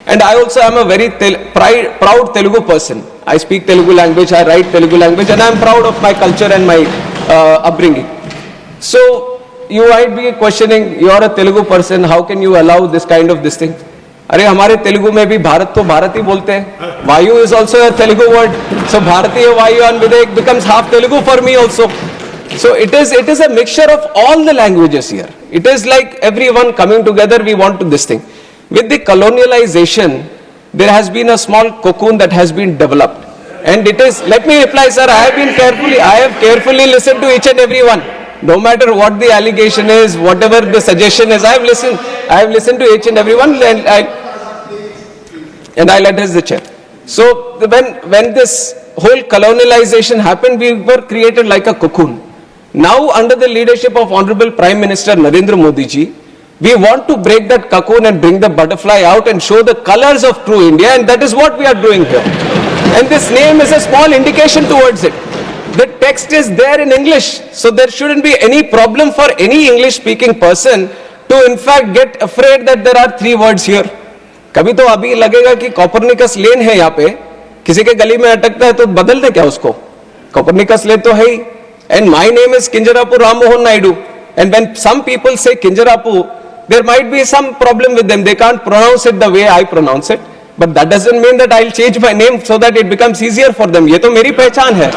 And I also am a very proud Telugu person. I speak Telugu language, I write Telugu language, and I am proud of my culture and my upbringing. So you might be questioning, you are a Telugu person, how can you allow this kind of this thing? अरे हमारे तेलुगु में भी भारत तो भारत ही बोलते हैं. वायु is also a Telugu word. So Bharatiya Vayu and Videk becomes half Telugu for me also. So it is a mixture of all the languages here. It is like everyone coming together, we want to this thing. With the colonialization, there has been a small cocoon that has been developed. And it is, let me reply sir, I have carefully listened to each and every one. No matter what the allegation is, whatever the suggestion is, I have listened to each and every one, and I'll address the chair. So when this whole colonialization happened, we were created like a cocoon. Now under the leadership of Honorable Prime Minister Narendra Modi ji, we want to break that cocoon and bring the butterfly out and show the colors of true India, and that is what we are doing here. And this name is a small indication towards it. The text is there in English, so there shouldn't be any problem for any English speaking person to in fact get afraid that there are 3 words here. कभी तो अभी लगेगा कि Copernicus lane है यहाँ पे, किसी के गली में अटकता है तो बदल दे क्या उसको, कॉपरनिकस लेन तो है ही. And my name is Kinjarapu Rammohan Naidu, and when some people say Kinjarapu, there might be some problem with them, they can't pronounce it the way I pronounce it, but that doesn't mean that I'll change my name so that it becomes easier for them. ये तो मेरी पहचान है.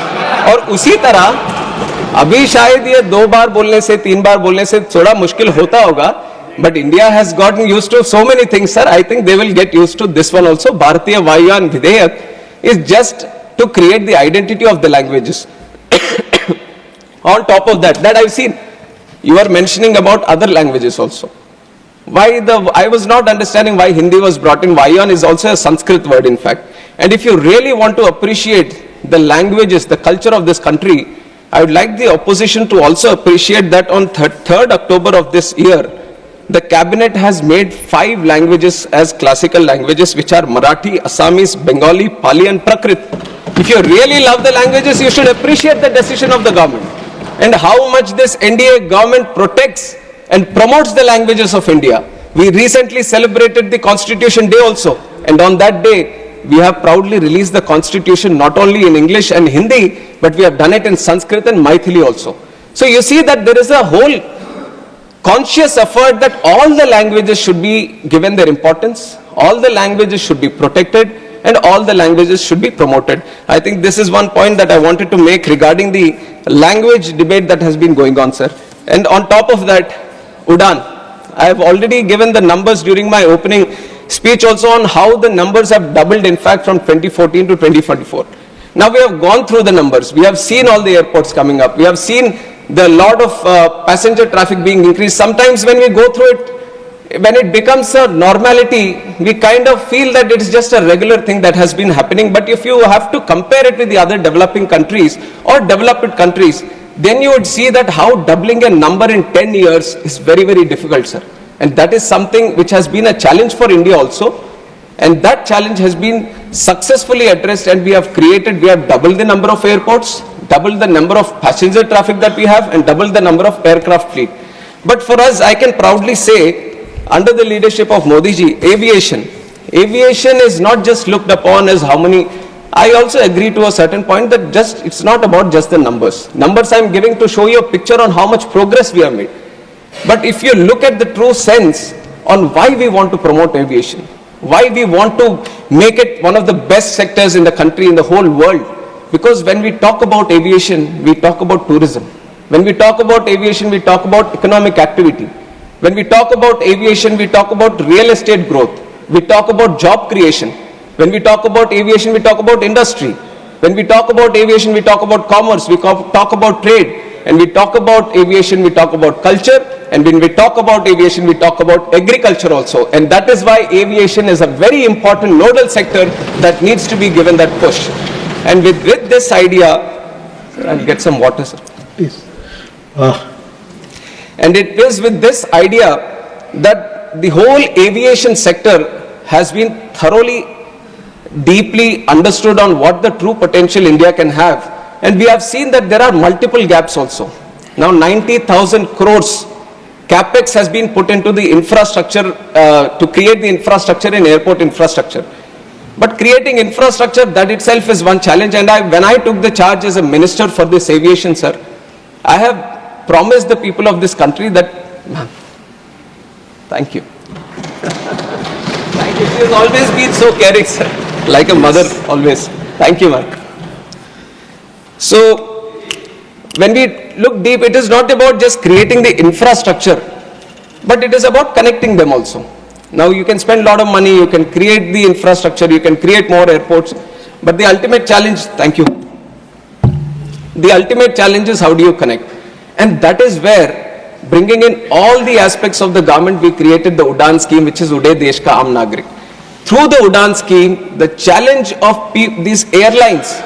और उसी तरह अभी शायद ये 2 बार बोलने से 3 बार बोलने से थोड़ा मुश्किल होता होगा, but India has gotten used to so many things, sir. I think they will get used to this one also. Bharatiya Vayu and Videk is just to create the identity of the languages. On top of that I've seen, you are mentioning about other languages also. I was not understanding why Hindi was brought in. Vayan is also a Sanskrit word in fact. And if you really want to appreciate the languages, the culture of this country, I would like the opposition to also appreciate that on 3rd October of this year, the cabinet has made 5 languages as classical languages, which are Marathi, Assamese, Bengali, Pali and Prakrit. If you really love the languages, you should appreciate the decision of the government and how much this NDA government protects and promotes the languages of India. We recently celebrated the Constitution Day also, and on that day we have proudly released the Constitution not only in English and Hindi, but we have done it in Sanskrit and Maithili also. So you see that there is a whole conscious effort that all the languages should be given their importance, all the languages should be protected, and all the languages should be promoted. I think this is one point that I wanted to make regarding the language debate that has been going on, sir. And on top of that, Udan, I have already given the numbers during my opening speech also on how the numbers have doubled in fact from 2014 to 2024. Now we have gone through the numbers. We have seen all the airports coming up. We have seen the lot of passenger traffic being increased. Sometimes when we go through it, when it becomes a normality, we kind of feel that it is just a regular thing that has been happening. But if you have to compare it with the other developing countries or developed countries, then you would see that how doubling a number in 10 years is very, very difficult, sir. And that is something which has been a challenge for India also. And that challenge has been successfully addressed, and we have doubled the number of airports, doubled the number of passenger traffic that we have, and doubled the number of aircraft fleet. But for us, I can proudly say, under the leadership of Modi ji, aviation is not just looked upon as how many. I also agree to a certain point that it's not about just the numbers. Numbers I am giving to show you a picture on how much progress we have made. But if you look at the true sense on why we want to promote aviation, why we want to make it one of the best sectors in the country, in the whole world, because when we talk about aviation, we talk about tourism. When we talk about aviation, we talk about economic activity. When we talk about aviation, we talk about real estate growth. We talk about job creation. When we talk about aviation, we talk about industry. When we talk about aviation, we talk about commerce, we talk about trade. And we talk about aviation, we talk about culture. And when we talk about aviation, we talk about agriculture also. And that is why aviation is a very important nodal sector that needs to be given that push. And with this idea, I'll get some water, sir. Please. And it is with this idea that the whole aviation sector has been thoroughly, deeply understood on what the true potential India can have. And we have seen that there are multiple gaps also. Now 90,000 crores capex has been put into the infrastructure to create the infrastructure in airport infrastructure. But creating infrastructure, that itself is one challenge. And when I took the charge as a minister for this aviation, sir, I have promised the people of this country that, thank you. Thank you. She has always been so caring, sir, like a mother always. Thank you, ma'am. So, when we look deep, it is not about just creating the infrastructure, but it is about connecting them also. Now you can spend a lot of money, you can create the infrastructure, you can create more airports, but the ultimate challenge, thank you, the ultimate challenge is how do you connect? And that is where, bringing in all the aspects of the government, we created the UDAN scheme, which is Uday Desh Ka Aam Nagrik. Through the UDAN scheme, the challenge of these airlines,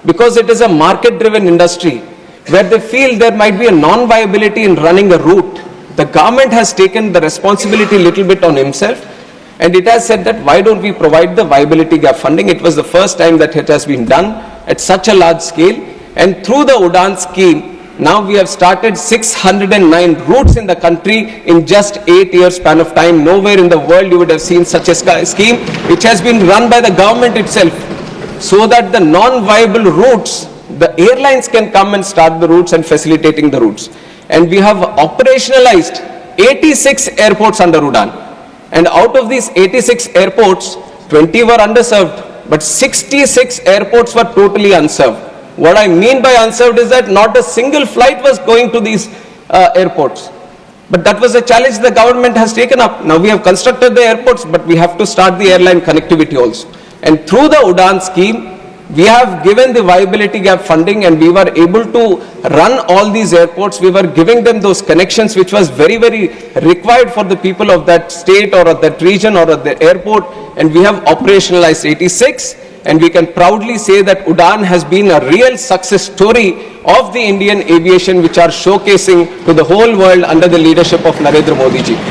because it is a market-driven industry, where they feel there might be a non-viability in running a route, the government has taken the responsibility a little bit on himself, and it has said that why don't we provide the viability gap funding. It was the first time that it has been done at such a large scale, and through the UDAN scheme, now we have started 609 routes in the country in just 8 years span of time. Nowhere in the world you would have seen such a scheme, which has been run by the government itself, so that the non-viable routes, the airlines can come and start the routes and facilitating the routes. And we have operationalized 86 airports under UDAN. And out of these 86 airports, 20 were underserved, but 66 airports were totally unserved. What I mean by unserved is that not a single flight was going to these airports. But that was a challenge the government has taken up. Now we have constructed the airports, but we have to start the airline connectivity also. And through the UDAN scheme, we have given the viability gap funding, and we were able to run all these airports. We were giving them those connections which was very, very required for the people of that state or of that region or of the airport, and we have operationalized 86, and we can proudly say that UDAN has been a real success story of the Indian aviation, which are showcasing to the whole world under the leadership of Narendra Modi ji.